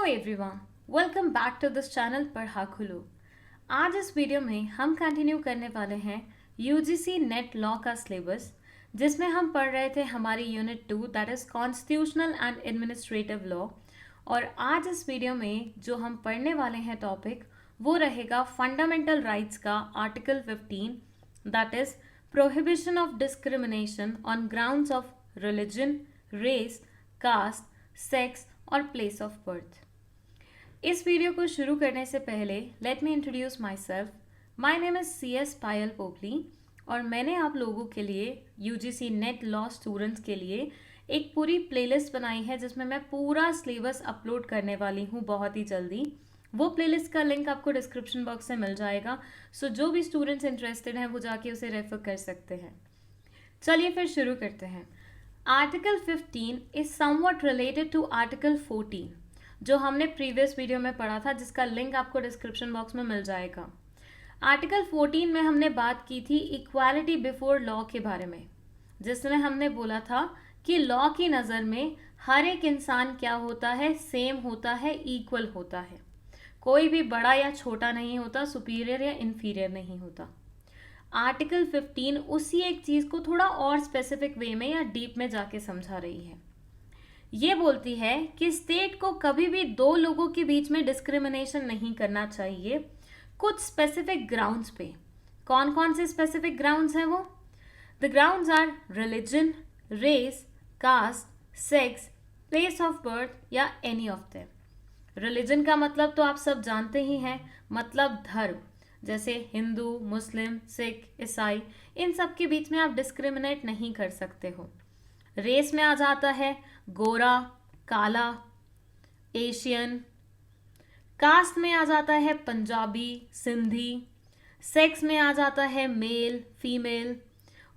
Everyone, welcome back to this channel Padha Khulo. आज इस video में हम कंटिन्यू करने वाले हैं यूजीसी नेट लॉ का सिलेबस, जिसमें हम पढ़ रहे थे हमारी unit 2 that is constitutional and administrative law. और आज इस वीडियो में जो हम पढ़ने वाले हैं टॉपिक वो रहेगा फंडामेंटल राइट्स का article 15 that is prohibition of discrimination on grounds of religion, race, caste, sex और प्लेस ऑफ बर्थ। इस वीडियो को शुरू करने से पहले let me introduce my self. My name is CS Payal Popli और मैंने आप लोगों के लिए UGC नेट लॉ स्टूडेंट्स के लिए एक पूरी प्लेलिस्ट बनाई है जिसमें मैं पूरा सिलेबस अपलोड करने वाली हूँ बहुत ही जल्दी। वो प्लेलिस्ट का लिंक आपको डिस्क्रिप्शन बॉक्स से मिल जाएगा, सो जो भी स्टूडेंट्स इंटरेस्टेड हैं वो जाके उसे रेफर कर सकते हैं। चलिए फिर शुरू करते हैं। Article 15 is somewhat related to article 14 जो हमने प्रीवियस वीडियो में पढ़ा था, जिसका लिंक आपको डिस्क्रिप्शन बॉक्स में मिल जाएगा। आर्टिकल 14 में हमने बात की थी इक्वालिटी बिफोर लॉ के बारे में, जिसमें हमने बोला था कि लॉ की नज़र में हर एक इंसान क्या होता है, सेम होता है, इक्वल होता है। कोई भी बड़ा या छोटा नहीं होता, सुपीरियर या इन्फीरियर नहीं होता। आर्टिकल 15 उसी एक चीज़ को थोड़ा और स्पेसिफिक वे में या डीप में जाके समझा रही है। ये बोलती है कि स्टेट को कभी भी दो लोगों के बीच में डिस्क्रिमिनेशन नहीं करना चाहिए कुछ स्पेसिफिक ग्राउंड्स पे। कौन कौन से स्पेसिफिक ग्राउंड्स हैं वो? The grounds are religion, race, caste, sex, place of birth या एनी ऑफ देम। रिलीजन का मतलब तो आप सब जानते ही हैं, मतलब धर्म, जैसे हिंदू, मुस्लिम, सिख, ईसाई, इन सब के बीच में आप डिस्क्रिमिनेट नहीं कर सकते हो। रेस में आ जाता है गोरा, काला, एशियन। कास्ट में आ जाता है पंजाबी, सिंधी। सेक्स में आ जाता है मेल, फीमेल।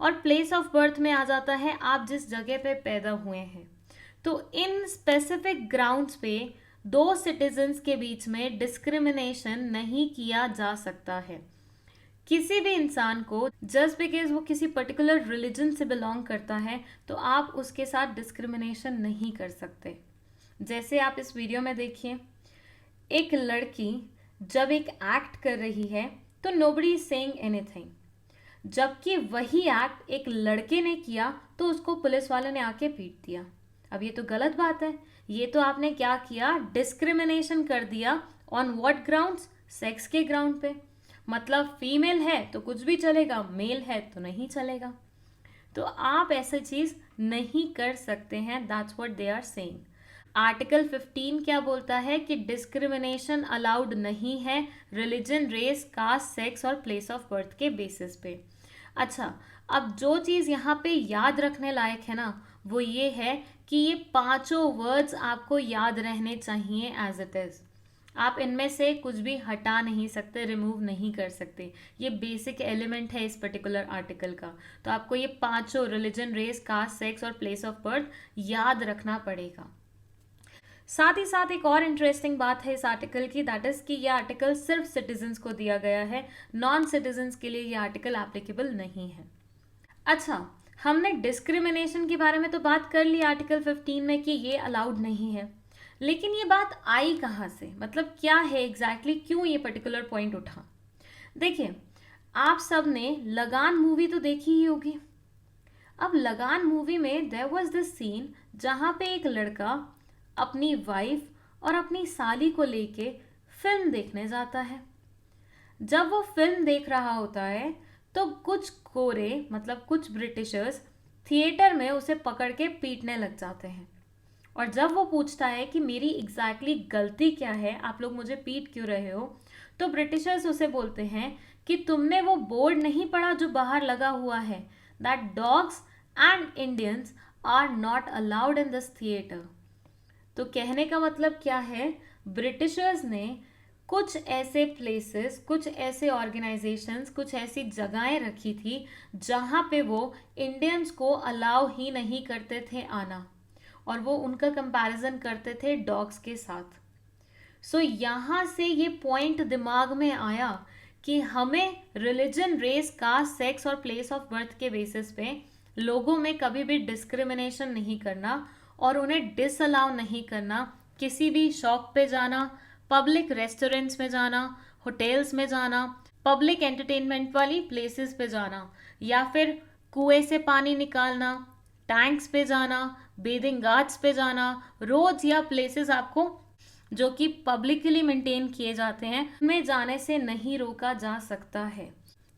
और प्लेस ऑफ बर्थ में आ जाता है आप जिस जगह पे पैदा हुए हैं। तो इन स्पेसिफिक ग्राउंड्स पे दो सिटीजन्स के बीच में डिस्क्रिमिनेशन नहीं किया जा सकता है। किसी भी इंसान को जस्ट बिकॉज वो किसी पर्टिकुलर रिलीजन से बिलोंग करता है तो आप उसके साथ डिस्क्रिमिनेशन नहीं कर सकते। जैसे आप इस वीडियो में देखिए, एक लड़की जब एक एक्ट कर रही है तो नोबडी इज सेइंग एनीथिंग, जबकि वही एक्ट एक लड़के ने किया तो उसको पुलिस वाले ने आके पीट दिया। अब ये तो गलत बात है। ये तो आपने क्या किया, डिस्क्रिमिनेशन कर दिया। On what grounds? सेक्स के ग्राउंड पे। मतलब फीमेल है तो कुछ भी चलेगा, मेल है तो नहीं चलेगा। तो आप ऐसी चीज नहीं कर सकते हैं। That's what they are saying. Article 15 क्या बोलता है कि डिस्क्रिमिनेशन अलाउड नहीं है रिलीजन, रेस, कास्ट, सेक्स और प्लेस ऑफ बर्थ के बेसिस पे। अच्छा, अब जो चीज़ यहाँ पे याद रखने लायक है ना, वो ये है कि ये पांचों वर्ड्स आपको याद रहने चाहिए एज इट इज़। आप इनमें से कुछ भी हटा नहीं सकते, रिमूव नहीं कर सकते। ये बेसिक एलिमेंट है इस पर्टिकुलर आर्टिकल का। तो आपको ये पांचों रिलीजन, रेस, कास्ट, सेक्स और प्लेस ऑफ बर्थ याद रखना पड़ेगा। साथ ही साथ एक और इंटरेस्टिंग बात है इस आर्टिकल की, दैट इज कि ये आर्टिकल सिर्फ सिटीजन्स को दिया गया है, नॉन सिटीजन्स के लिए ये आर्टिकल एप्लीकेबल नहीं है। अच्छा, हमने डिस्क्रिमिनेशन के बारे में तो बात कर ली आर्टिकल 15 में कि ये अलाउड नहीं है, लेकिन ये बात आई कहाँ से, मतलब क्या है एग्जैक्टली, क्यों ये पर्टिकुलर पॉइंट उठा? देखिए, आप सब ने लगान मूवी तो देखी ही होगी। अब लगान मूवी में देयर वाज दिस सीन जहाँ पे एक लड़का अपनी वाइफ और अपनी साली को लेके फिल्म देखने जाता है। जब वो फिल्म देख रहा होता है तो कुछ गोरे, मतलब कुछ ब्रिटिशर्स, थिएटर में उसे पकड़ के पीटने लग जाते हैं। और जब वो पूछता है कि मेरी एग्जैक्टली गलती क्या है, आप लोग मुझे पीट क्यों रहे हो, तो ब्रिटिशर्स उसे बोलते हैं कि तुमने वो बोर्ड नहीं पढ़ा जो बाहर लगा हुआ है, that dogs and Indians are not allowed in this theatre. तो कहने का मतलब क्या है, ब्रिटिशर्स ने कुछ ऐसे प्लेसेस, कुछ ऐसे ऑर्गेनाइजेशंस, कुछ ऐसी जगहें रखी थी जहाँ पे वो इंडियंस को अलाउ ही नहीं करते थे आना, और वो उनका कंपैरिजन करते थे डॉग्स के साथ। सो यहाँ से ये पॉइंट दिमाग में आया कि हमें रिलीजन, रेस, कास्ट, सेक्स और प्लेस ऑफ बर्थ के बेसिस पे लोगों में कभी भी डिस्क्रिमिनेशन नहीं करना और उन्हें डिसअलाउ नहीं करना किसी भी शॉप पे जाना, पब्लिक रेस्टोरेंट्स में जाना, होटल्स में जाना, पब्लिक एंटरटेनमेंट वाली प्लेसेस पे जाना, या फिर कुएं से पानी निकालना, टैंक्स पे जाना, बेदिंग घाट्स पे जाना, रोड्स या प्लेसेस आपको जो कि पब्लिकली मेंटेन किए जाते हैं में जाने से नहीं रोका जा सकता है।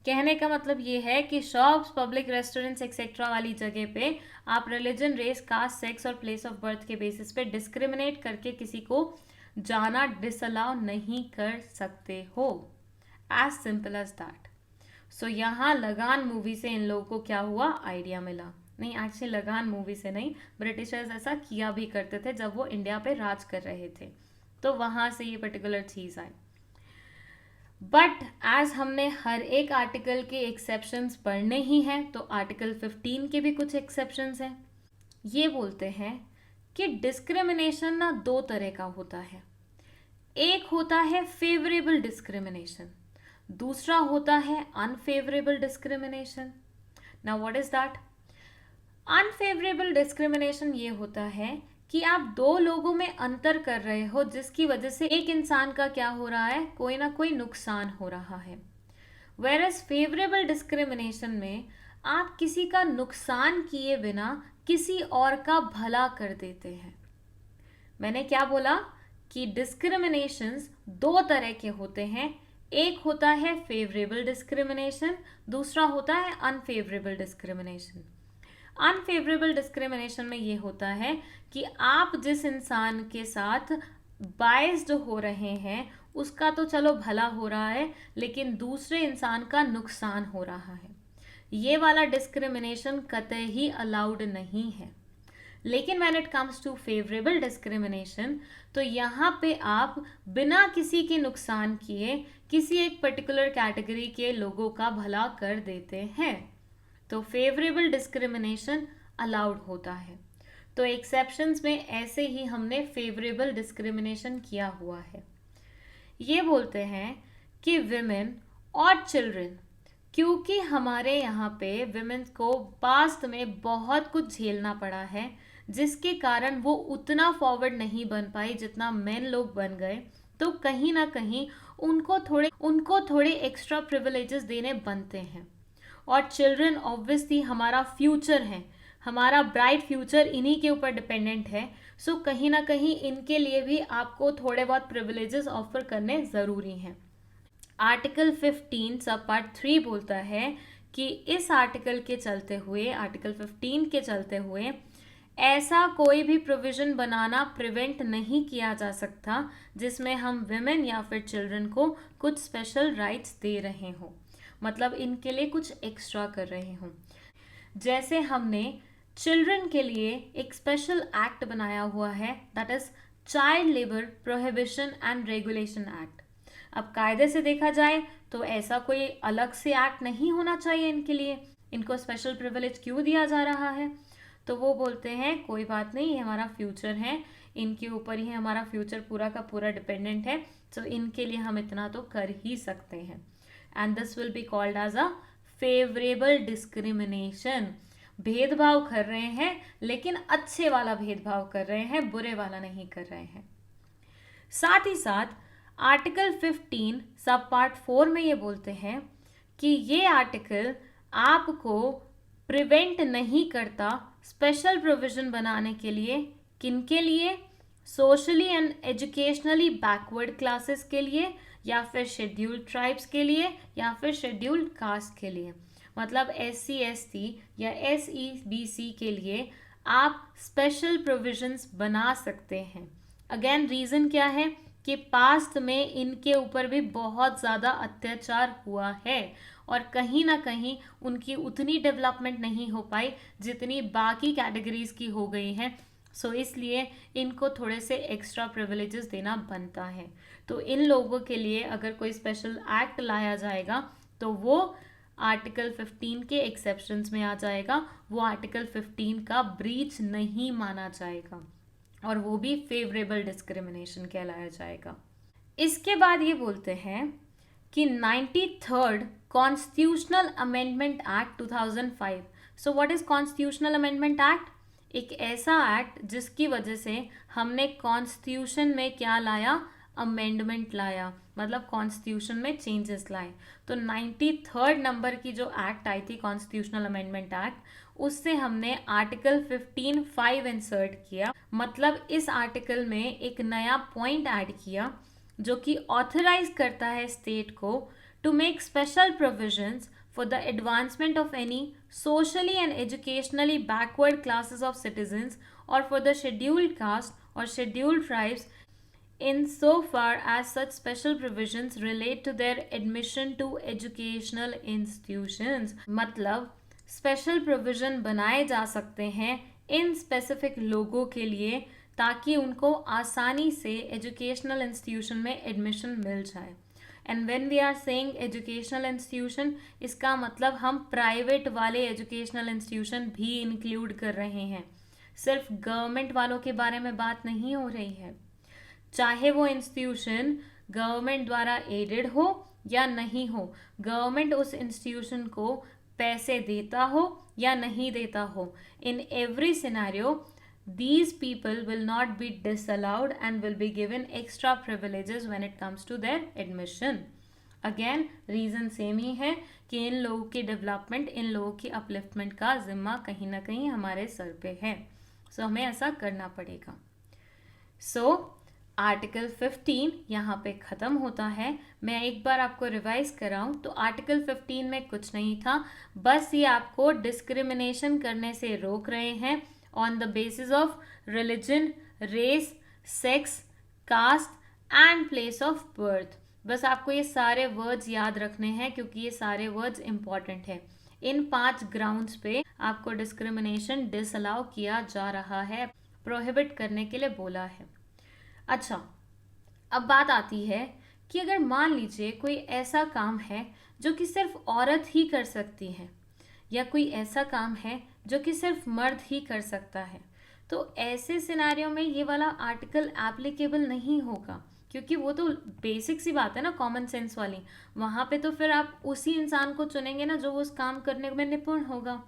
कहने का मतलब ये है कि शॉप्स, पब्लिक रेस्टोरेंट्स एक्सेट्रा वाली जगह पे आप रिलीजन, रेस, कास्ट, सेक्स और प्लेस ऑफ बर्थ के बेसिस पे डिस्क्रिमिनेट करके किसी को जाना डिसअलाउ नहीं कर सकते हो। As simple as that. So यहाँ लगान मूवी से इन लोगों को क्या हुआ, आइडिया मिला। नहीं, एक्चुअली लगान मूवी से नहीं, ब्रिटिशर्स ऐसा किया भी करते थे जब वो इंडिया पे राज कर रहे थे, तो वहां से ये पर्टिकुलर चीज आई। बट एज हमने हर एक आर्टिकल के एक्सेप्शंस पढ़ने ही हैं, तो आर्टिकल 15 के भी कुछ एक्सेप्शंस हैं। ये बोलते हैं कि डिस्क्रिमिनेशन ना दो तरह का होता है। एक होता है फेवरेबल डिस्क्रिमिनेशन, दूसरा होता है unfavourable discrimination. Now what is that? Unfavourable discrimination ये होता है कि आप दो लोगों में अंतर कर रहे हो जिसकी वजह से एक इंसान का क्या हो रहा है, कोई ना कोई नुकसान हो रहा है। वेयरएज फेवरेबल डिस्क्रिमिनेशन में आप किसी का नुकसान किए बिना किसी और का भला कर देते हैं। मैंने क्या बोला कि डिस्क्रिमिनेशंस दो तरह के होते हैं। एक होता है फेवरेबल डिस्क्रिमिनेशन, दूसरा होता है अनफेवरेबल डिस्क्रिमिनेशन। अनफेवरेबल डिस्क्रिमिनेशन में ये होता है कि आप जिस इंसान के साथ बायस्ड हो रहे हैं उसका तो चलो भला हो रहा है, लेकिन दूसरे इंसान का नुकसान हो रहा है। ये वाला डिस्क्रिमिनेशन कतई ही अलाउड नहीं है। लेकिन when it comes to favourable discrimination, तो यहाँ पे आप बिना किसी के नुकसान किए किसी एक पर्टिकुलर कैटेगरी के लोगों का भला कर देते हैं, तो फेवरेबल डिस्क्रिमिनेशन अलाउड होता है। तो एक्सेप्शंस में ऐसे ही हमने फेवरेबल डिस्क्रिमिनेशन किया हुआ है। ये बोलते हैं कि विमेन और चिल्ड्रन, क्योंकि हमारे यहाँ पे विमेन को पास्ट में बहुत कुछ झेलना पड़ा है जिसके कारण वो उतना फॉरवर्ड नहीं बन पाई जितना मेन लोग बन गए, तो कहीं ना कहीं उनको थोड़े एक्स्ट्रा प्रिविलेजेस देने बनते हैं। और चिल्ड्रन ऑब्वियसली हमारा फ्यूचर है, हमारा ब्राइट फ्यूचर इन्हीं के ऊपर डिपेंडेंट है। सो कहीं ना कहीं इनके लिए भी आपको थोड़े बहुत प्रिविलेजेस ऑफर करने ज़रूरी हैं। आर्टिकल 15 सब पार्ट 3 बोलता है कि इस आर्टिकल के चलते हुए, आर्टिकल 15 के चलते हुए ऐसा कोई भी प्रोविज़न बनाना प्रिवेंट नहीं किया जा सकता जिसमें हम विमेन या फिर चिल्ड्रन को कुछ स्पेशल राइट्स दे रहे हों, मतलब इनके लिए कुछ एक्स्ट्रा कर रहे हों। जैसे हमने चिल्ड्रन के लिए एक स्पेशल एक्ट बनाया हुआ है, that is child labour prohibition and regulation act. अब कायदे से देखा जाए तो ऐसा कोई अलग से एक्ट नहीं होना चाहिए इनके लिए, इनको स्पेशल प्रिविलेज क्यों दिया जा रहा है? तो वो बोलते हैं कोई बात नहीं, ये हमारा फ्यूचर है, इनके ऊपर ही हमारा फ्यूचर पूरा का पूरा डिपेंडेंट है, तो इनके लिए हम इतना तो कर ही सकते हैं। And this will be called as a favourable discrimination. भेदभाव कर रहे हैं लेकिन अच्छे वाला भेदभाव कर रहे हैं, बुरे वाला नहीं कर रहे हैं। साथ ही साथ आर्टिकल 15 सब पार्ट 4 में ये बोलते हैं कि ये आर्टिकल आपको प्रिवेंट नहीं करता स्पेशल प्रोविजन बनाने के लिए। किनके लिए? Socially and educationally backward classes के लिए, या फिर शेड्यूल्ड ट्राइब्स के लिए, या फिर शेड्यूल्ड कास्ट के लिए। मतलब SC ST या SE BC के लिए आप स्पेशल प्रोविजंस बना सकते हैं। अगेन रीज़न क्या है कि पास्ट में इनके ऊपर भी बहुत ज़्यादा अत्याचार हुआ है और कहीं ना कहीं उनकी उतनी डेवलपमेंट नहीं हो पाई जितनी बाकी कैटेगरीज की हो गई हैं। सो इसलिए इनको थोड़े से एक्स्ट्रा प्रिविलेजेस देना बनता है। तो इन लोगों के लिए अगर कोई स्पेशल एक्ट लाया जाएगा तो वो आर्टिकल 15 के एक्सेप्शंस में आ जाएगा, वो आर्टिकल 15 का ब्रीच नहीं माना जाएगा और वो भी फेवरेबल डिस्क्रिमिनेशन कहलाया जाएगा। इसके बाद ये बोलते हैं कि 93rd constitutional amendment act 2005। So what is constitutional amendment act? एक ऐसा एक्ट जिसकी वजह से हमने कॉन्स्टिट्यूशन में क्या लाया, अमेंडमेंट लाया, मतलब कॉन्स्टिट्यूशन में चेंजेस लाए। तो 93rd नंबर की जो एक्ट आई थी कॉन्स्टिट्यूशनल अमेंडमेंट एक्ट, उससे हमने आर्टिकल 15(5) इंसर्ट किया। मतलब इस आर्टिकल में एक नया पॉइंट ऐड किया जो कि ऑथराइज करता है स्टेट को to make special provisions for the advancement of any socially and educationally backward classes of citizens or for the scheduled caste or scheduled tribes in so far as such special provisions relate to their admission to educational institutions। मतलब special provision बनाए जा सकते हैं in specific लोगों के लिए ताकि उनको आसानी से एजुकेशनल इंस्टीट्यूशन में एडमिशन मिल जाए। And when we are saying educational institution, इसका मतलब हम प्राइवेट वाले एजुकेशनल इंस्टीट्यूशन भी इंक्लूड कर रहे हैं, सिर्फ गवर्नमेंट वालों के बारे में बात नहीं हो रही है। चाहे वो इंस्टीट्यूशन गवर्नमेंट द्वारा एडेड हो या नहीं हो, गवर्नमेंट उस इंस्टीट्यूशन को पैसे देता हो या नहीं देता हो, in every scenario these people will not be disallowed and will be given extra privileges when it comes to their admission। Again reason same ही है कि इन लोगों की डेवलपमेंट, इन लोगों की अपलिफ्टमेंट का जिम्मा कहीं ना कहीं हमारे सर पे है। सो हमें ऐसा करना पड़ेगा। सो आर्टिकल 15 यहाँ पे ख़त्म होता है। मैं एक बार आपको रिवाइज कराऊँ तो आर्टिकल 15 में कुछ नहीं था, बस ये आपको डिस्क्रिमिनेशन करने से रोक रहे हैं on the basis of religion, race, sex, caste and place of birth। बस आपको ये सारे वर्ड्स याद रखने हैं क्योंकि ये सारे वर्ड्स इंपॉर्टेंट है। इन 5 ग्राउंड्स पे आपको डिस्क्रिमिनेशन डिसअलाउ किया जा रहा है, प्रोहिबिट करने के लिए बोला है। अच्छा, अब बात आती है कि अगर मान लीजिए कोई ऐसा काम है जो कि सिर्फ औरत ही कर सकती है, या कोई ऐसा काम है जो कि सिर्फ मर्द ही कर सकता है, तो ऐसे सिनेरियो में ये वाला आर्टिकल एप्लीकेबल नहीं होगा, क्योंकि वो तो बेसिक सी बात है ना, कॉमन सेंस वाली। वहाँ पे तो फिर आप उसी इंसान को चुनेंगे ना जो उस काम करने में निपुण होगा,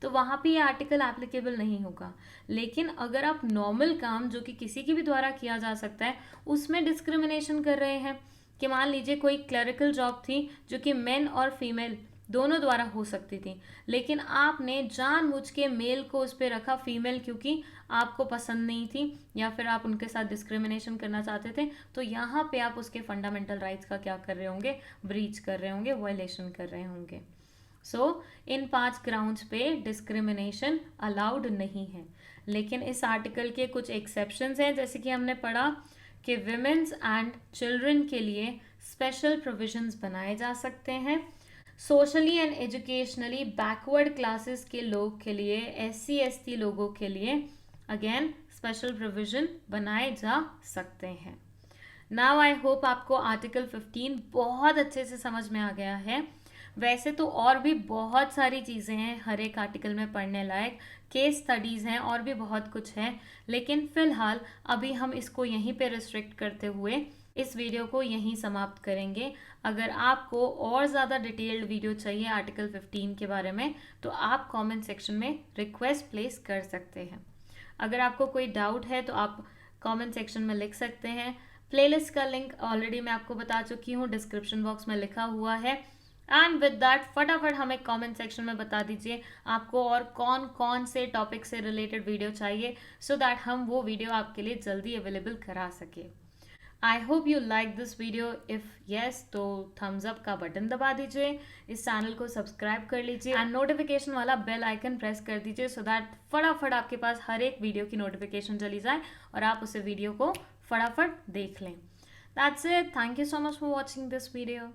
तो वहाँ पे ये आर्टिकल एप्लीकेबल नहीं होगा। लेकिन अगर आप नॉर्मल काम जो कि किसी के भी द्वारा किया जा सकता है उसमें डिस्क्रिमिनेशन कर रहे हैं, कि मान लीजिए कोई क्लरिकल जॉब थी जो कि मेन और फीमेल दोनों द्वारा हो सकती थी, लेकिन आपने जानबूझ के मेल को उस पर रखा फीमेल क्योंकि आपको पसंद नहीं थी या फिर आप उनके साथ डिस्क्रिमिनेशन करना चाहते थे, तो यहाँ पे आप उसके फंडामेंटल राइट्स का क्या कर रहे होंगे, ब्रीच कर रहे होंगे, वायलेशन कर रहे होंगे। सो इन 5 ग्राउंड्स पे डिस्क्रिमिनेशन अलाउड नहीं है। लेकिन इस आर्टिकल के कुछ एक्सेप्शंस हैं, जैसे कि हमने पढ़ा कि विमेंस एंड चिल्ड्रन के लिए स्पेशल प्रोविजंस बनाए जा सकते हैं, socially and educationally backward classes के लोग के लिए, SC ST लोगों के लिए अगेन स्पेशल प्रोविजन बनाए जा सकते हैं। नाउ आई होप आपको आर्टिकल 15 बहुत अच्छे से समझ में आ गया है। वैसे तो और भी बहुत सारी चीज़ें हैं हर एक आर्टिकल में पढ़ने लायक, केस स्टडीज़ हैं और भी बहुत कुछ है, लेकिन फ़िलहाल अभी हम इसको यहीं पे रिस्ट्रिक्ट करते हुए इस वीडियो को यहीं समाप्त करेंगे। अगर आपको और ज़्यादा डिटेल्ड वीडियो चाहिए आर्टिकल 15 के बारे में तो आप कमेंट सेक्शन में रिक्वेस्ट प्लेस कर सकते हैं। अगर आपको कोई डाउट है तो आप कमेंट सेक्शन में लिख सकते हैं। प्लेलिस्ट का लिंक ऑलरेडी मैं आपको बता चुकी हूँ, डिस्क्रिप्शन बॉक्स में लिखा हुआ है। एंड विद दैट फटाफट हमें कमेंट सेक्शन में बता दीजिए आपको और कौन कौन से टॉपिक से रिलेटेड वीडियो चाहिए, सो दैट हम वो वीडियो आपके लिए जल्दी अवेलेबल करा सके। I hope you like this video. If yes तो थम्स अप का बटन दबा दीजिए, इस चैनल को सब्सक्राइब कर लीजिए एंड नोटिफिकेशन वाला बेल आइकन प्रेस कर दीजिए, सो दैट फटाफट आपके पास हर एक वीडियो की नोटिफिकेशन चली जाए और आप उस वीडियो को फटाफट देख लें। That's it. Thank you so much for watching this video.